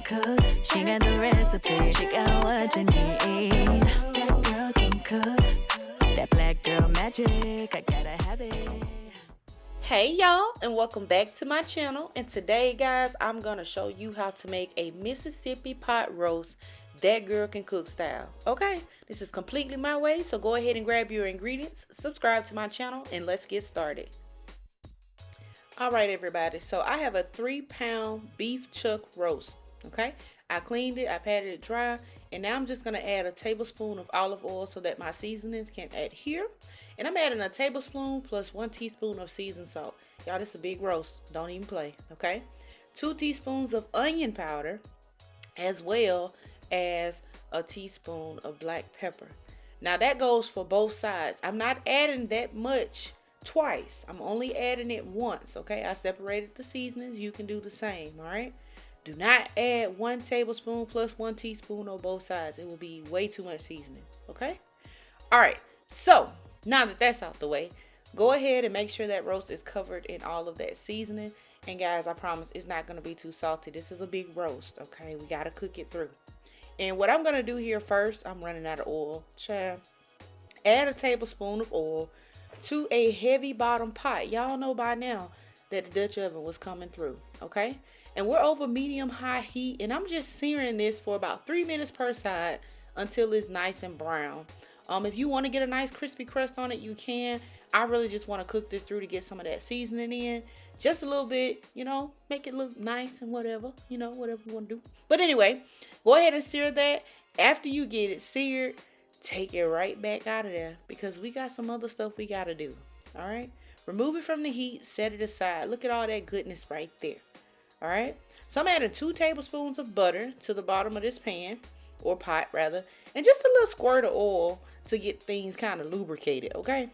cook. She got the recipe. She got what you need. That girl can cook. That black girl magic. I gotta have it. Hey y'all, and welcome back to my channel. And today, guys, I'm gonna show you how to make a Mississippi pot roast that girl can cook style. Okay, this is completely my way, so go ahead and grab your ingredients, subscribe to my channel, and let's get started. All right, everybody, so I have a 3-pound beef chuck roast. Okay, I cleaned it, I patted it dry, and now I'm just gonna add a tablespoon of olive oil so that my seasonings can adhere. And I'm adding a tablespoon plus 1 teaspoon of seasoned salt. Y'all, this is a big roast. Don't even play, okay? 2 teaspoons of onion powder, as well as a teaspoon of black pepper. Now, that goes for both sides. I'm not adding that much twice. I'm only adding it once, okay? I separated the seasonings. You can do the same, all right? Do not add 1 tablespoon plus 1 teaspoon on both sides. It will be way too much seasoning, okay? All right, so now that that's out the way, go ahead and make sure that roast is covered in all of that seasoning. And guys, I promise it's not going to be too salty. This is a big roast, okay? We got to cook it through. And what I'm going to do here first, I'm running out of oil. Child, add a tablespoon of oil to a heavy bottom pot. Y'all know by now that the Dutch oven was coming through, okay? And we're over medium-high heat. And I'm just searing this for about 3 minutes per side until it's nice and brown. If you want to get a nice crispy crust on it, you can. I really just want to cook this through to get some of that seasoning in. Just a little bit, you know, make it look nice and whatever, you know, whatever you want to do. But anyway, go ahead and sear that. After you get it seared, take it right back out of there because we got some other stuff we got to do. All right. Remove it from the heat, set it aside. Look at all that goodness right there. All right. So I'm adding 2 tablespoons of butter to the bottom of this pan, or pot rather, and just a little squirt of oil to get things kind of lubricated, okay?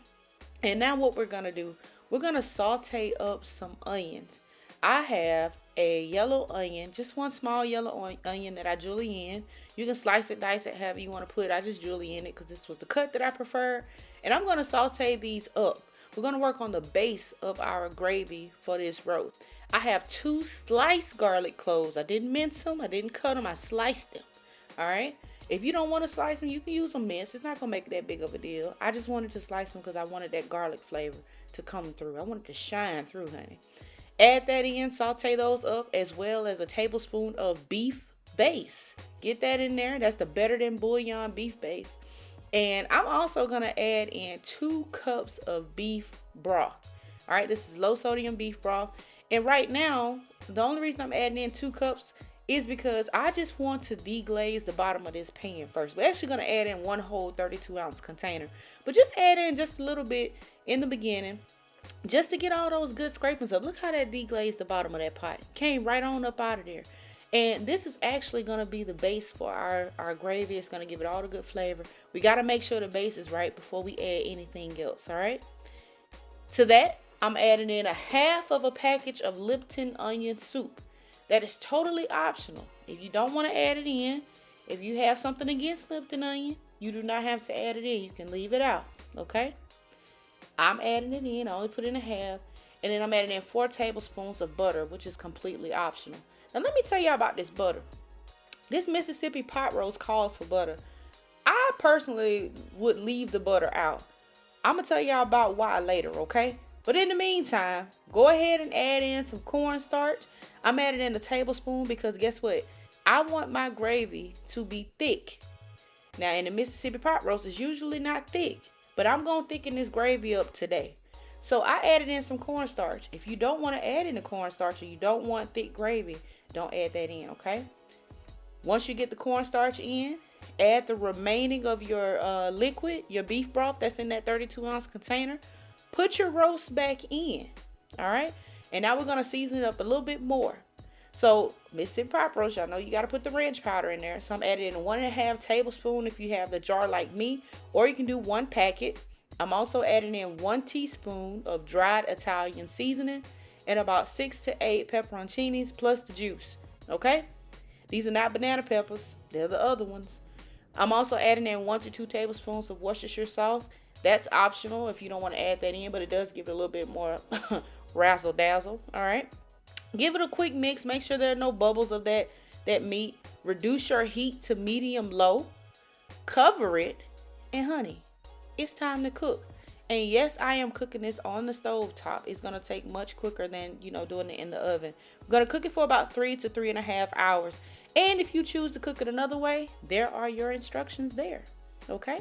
And now what we're gonna do, we're gonna saute up some onions. I have a yellow onion, just 1 small yellow onion that I julienne. You can slice it, dice it, however you want to put it. I just julienne it because this was the cut that I prefer. And I'm gonna saute these up. We're gonna work on the base of our gravy for this roast. I have 2 sliced garlic cloves. I didn't mince them, I didn't cut them, I sliced them. All right. If you don't want to slice them, you can use a mince. It's not going to make that big of a deal. I just wanted to slice them because I wanted that garlic flavor to come through. I wanted to shine through, honey. Add that in, saute those up, as well as a tablespoon of beef base. Get that in there. That's the better than bouillon beef base. And I'm also going to add in 2 cups of beef broth. All right, this is low sodium beef broth. And right now, the only reason I'm adding in 2 cups is because I just want to deglaze the bottom of this pan first. We're actually going to add in 1 whole 32-ounce container. But just add in just a little bit in the beginning just to get all those good scrapings up. Look how that deglazed the bottom of that pot. Came right on up out of there. And this is actually going to be the base for our gravy. It's going to give it all the good flavor. We got to make sure the base is right before we add anything else, all right? To that, I'm adding in 1/2 of a package of Lipton onion soup. That is totally optional. If you don't want to add it in, if you have something against Lipton onion, you do not have to add it in. You can leave it out, okay? I'm adding it in. I only put in 1/2. And then I'm adding in 4 tablespoons of butter, which is completely optional. Now, let me tell y'all about this butter. This Mississippi pot roast calls for butter. I personally would leave the butter out. I'm going to tell y'all about why later, okay? But in the meantime, go ahead and add in some cornstarch. I'm adding in a tablespoon because guess what? I want my gravy to be thick. Now, in the Mississippi pot roast, it's usually not thick, but I'm going to thicken this gravy up today. So I added in some cornstarch. If you don't want to add in the cornstarch or you don't want thick gravy, don't add that in, okay? Once you get the cornstarch in, add the remaining of your liquid, your beef broth that's in that 32-ounce container. Put your roast back in, all right? And now we're going to season it up a little bit more. So, Mississippi pot roast, y'all know you got to put the ranch powder in there. So, I'm adding in 1.5 tablespoon if you have the jar like me, or you can do 1 packet. I'm also adding in 1 teaspoon of dried Italian seasoning and about 6 to 8 pepperoncinis plus the juice, okay? These are not banana peppers. They're the other ones. I'm also adding in 1 to 2 tablespoons of Worcestershire sauce. That's optional if you don't want to add that in, but it does give it a little bit more razzle dazzle. All right. Give it a quick mix. Make sure there are no bubbles of that that meat, reduce your heat to medium low, cover it, and honey, it's time to cook. And yes, I am cooking this on the stove top. It's going to take much quicker than, doing it in the oven. I'm going to cook it for about 3 to 3.5 hours. And if you choose to cook it another way, there are your instructions there. Okay?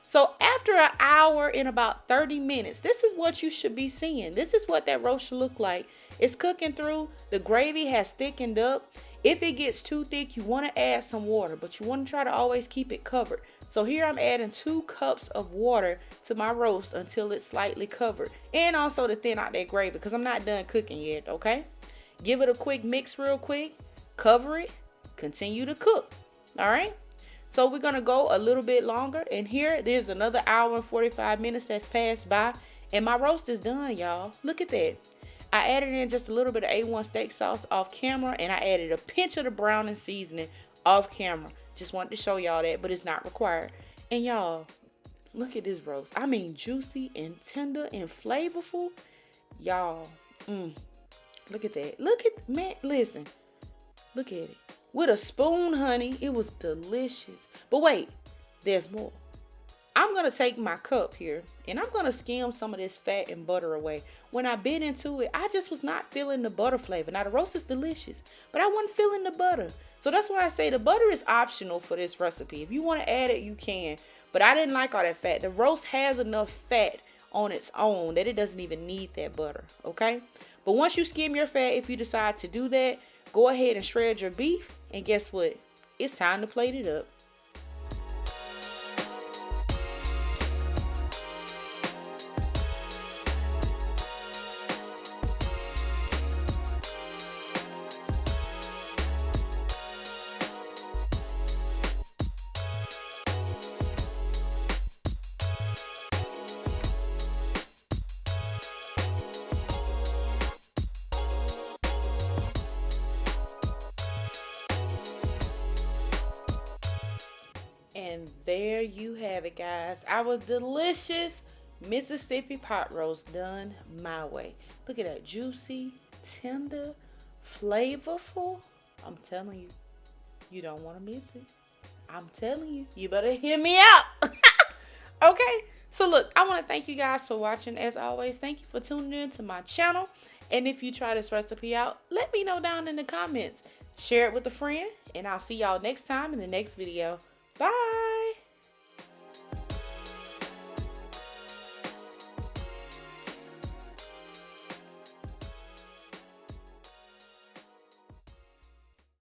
So after an hour and about 30 minutes, this is what you should be seeing. This is what that roast should look like. It's cooking through. The gravy has thickened up. If it gets too thick, you want to add some water, but you want to try to always keep it covered. So here I'm adding 2 cups of water to my roast until it's slightly covered. And also to thin out that gravy because I'm not done cooking yet, okay? Give it a quick mix real quick. Cover it. Continue to cook. All right? So we're going to go a little bit longer. And here, there's another hour and 45 minutes that's passed by. And my roast is done, y'all. Look at that. I added in just a little bit of A1 steak sauce off camera. And I added a pinch of the browning seasoning off camera. Just wanted to show y'all that, but it's not required. And y'all, look at this roast. I mean, juicy and tender and flavorful. Y'all, look at that. Look at, man, listen. Look at it. With a spoon, honey, it was delicious. But wait, there's more. I'm going to take my cup here and I'm going to skim some of this fat and butter away. When I bit into it, I just was not feeling the butter flavor. Now, the roast is delicious, but I wasn't feeling the butter. So that's why I say the butter is optional for this recipe. If you want to add it, you can. But I didn't like all that fat. The roast has enough fat on its own that it doesn't even need that butter, okay? But once you skim your fat, if you decide to do that, go ahead and shred your beef. And guess what? It's time to plate it up. And there you have it, guys. Our delicious Mississippi pot roast done my way. Look at that. Juicy, tender, flavorful. I'm telling you, you don't want to miss it. I'm telling you, you better hear me out. Okay. So look, I want to thank you guys for watching. As always, thank you for tuning in to my channel. And if you try this recipe out, let me know down in the comments. Share it with a friend. And I'll see y'all next time in the next video. Bye.